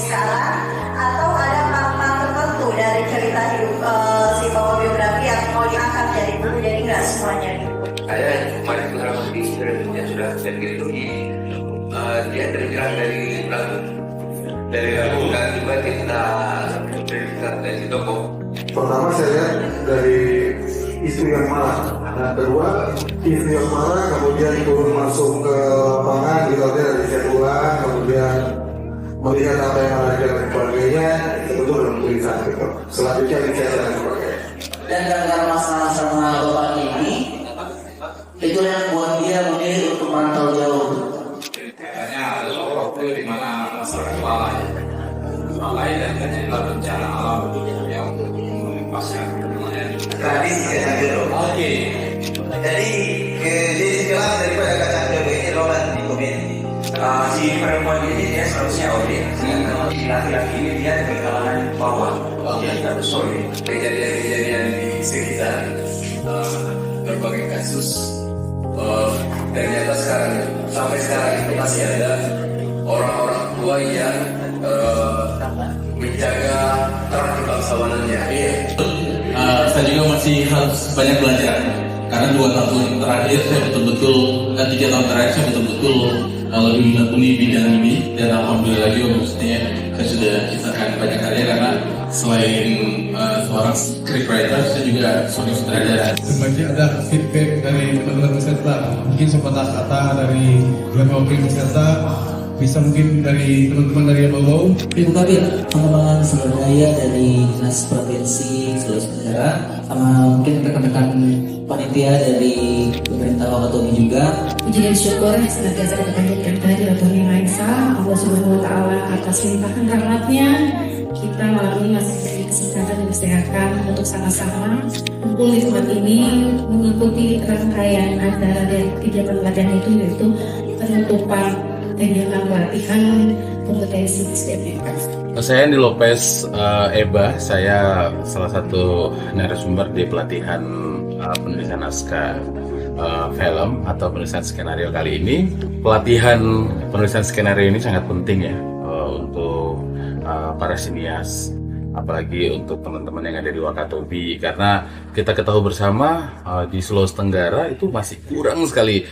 sekarang, atau ada makna tertentu dari cerita hidup si tokoh biografi yang mau diangkat dari dulu, jadi nggak semuanya gitu. Saya kemarin kurang lebih sudah terlindungi. Dia terjerat dari lagu dan juga kita dari toko. Pertama saya lihat dari Istri yang Marah. Nah kedua Istri yang Marah, kemudian turun masuk ke lapangan gitu aja dari jadwalan, kemudian melihat apa yang ada dan sebagainya, itu betul dalam tulisan gitu. Selanjutnya lihat dan sebagainya. Dan gara-gara masalah-masalah bapak ini, itu yang buat dia memilih untuk merantau jauh. Ceritanya ada waktu di mana masyarakat lalai dan terjadilah bencana alam yang menewaskan Tradisi kacang Oke. Jadi jelas daripada kacang ini roman di komedi. Si perempuan ini dia seharusnya si laki-laki ini dia dari kalangan bawah. Dia tidak sorry. Kejadian-kejadian di sekitar berbagai kasus ternyata sampai sekarang itu masih ada orang-orang tua yang menjaga terang kebangsawanannya. Saya juga masih harus banyak belajar karena 2 tahun terakhir saya betul-betul 3 tahun terakhir saya betul-betul lebih menekuni bidang ini, dan alhamdulillah juga maksudnya saya sudah ciptakan banyak karya karena selain seorang scriptwriter saya juga seorang sutradara. Sebenarnya ada feedback dari teman-teman peserta, mungkin sepatah kata dari wakil peserta, bisa mungkin dari teman-teman dari Abau. Ibu Kabir, pengembangan sumber daya dari Dinas Provinsi Sulawesi Tenggara, sama mungkin rekan-rekan panitia dari pemerintah Wakatobi juga. Puji dan syukur senantiasa kita panjatkan kehadirat Tuhan Yang Maha Esa, Allah Subhanahu Wa Taala atas limpahan rahmatnya. Kita malam ini masih diberi kesempatan dan kesehatan untuk sama-sama kumpul di tempat ini mengikuti rangkaian acara dari kegiatan pelatihan itu, yaitu penutupan kegiatan pelatihan kompetensi SDM. Saya Andi Lopez Eba, saya salah satu narasumber di pelatihan penulisan naskah film atau penulisan skenario kali ini. Pelatihan penulisan skenario ini sangat penting ya untuk para sinias, apalagi untuk teman-teman yang ada di Wakatobi, karena kita ketahui bersama di Sulawesi Tenggara itu masih kurang sekali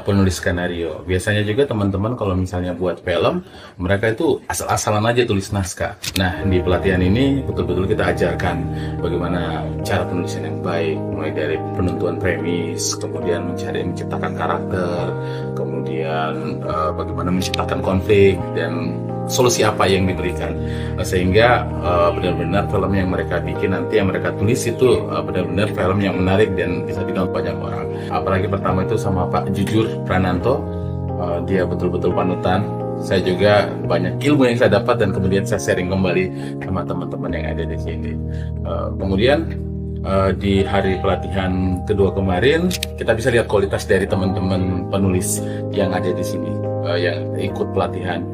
penulis skenario. Biasanya juga teman-teman kalau misalnya buat film, mereka itu asal-asalan aja tulis naskah. Nah, di pelatihan ini betul-betul kita ajarkan bagaimana cara penulisan yang baik, mulai dari penentuan premis, kemudian menciptakan karakter, kemudian bagaimana menciptakan konflik, dan solusi apa yang diberikan, sehingga benar-benar film yang mereka bikin nanti, yang mereka tulis itu benar-benar film yang menarik dan bisa ditonton banyak orang. Apalagi pertama itu sama Pak Jujur Prananto, dia betul-betul panutan. Saya juga banyak ilmu yang saya dapat dan kemudian saya sharing kembali sama teman-teman yang ada di sini. Kemudian di hari pelatihan kedua kemarin kita bisa lihat kualitas dari teman-teman penulis yang ada di sini yang ikut pelatihan.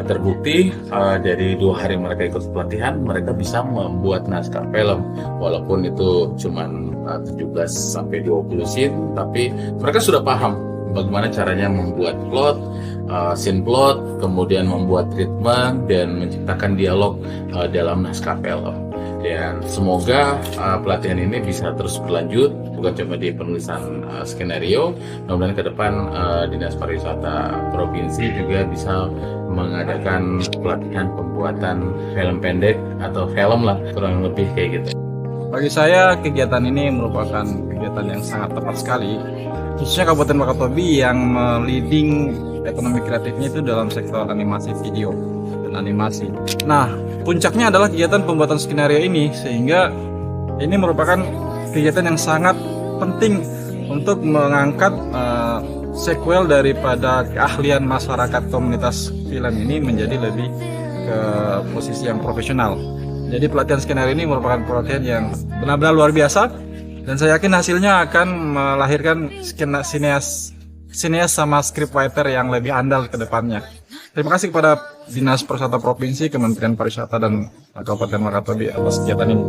Terbukti dari 2 hari mereka ikut pelatihan, mereka bisa membuat naskah film walaupun itu cuma 17 sampai 20 scene, tapi mereka sudah paham bagaimana caranya membuat plot, scene plot, kemudian membuat treatment dan menciptakan dialog dalam naskah film. Dan semoga pelatihan ini bisa terus berlanjut, bukan cuma di penulisan skenario. Mudah-mudahan ke depan Dinas Pariwisata Provinsi juga bisa mengadakan pelatihan pembuatan film pendek atau film lah, kurang lebih kayak gitu. Bagi saya kegiatan ini merupakan kegiatan yang sangat tepat sekali, khususnya Kabupaten Wakatobi yang leading ekonomi kreatifnya itu dalam sektor animasi video dan animasi. Nah, puncaknya adalah kegiatan pembuatan skenario ini, sehingga ini merupakan kegiatan yang sangat penting untuk mengangkat sequel daripada keahlian masyarakat komunitas film ini menjadi lebih ke posisi yang profesional. Jadi pelatihan skenario ini merupakan pelatihan yang benar-benar luar biasa, dan saya yakin hasilnya akan melahirkan sineas sama scriptwriter yang lebih andal ke depannya. Terima kasih kepada Dinas Pariwisata Provinsi, Kementerian Pariwisata dan Kabupaten Wakatobi atas kegiatan ini.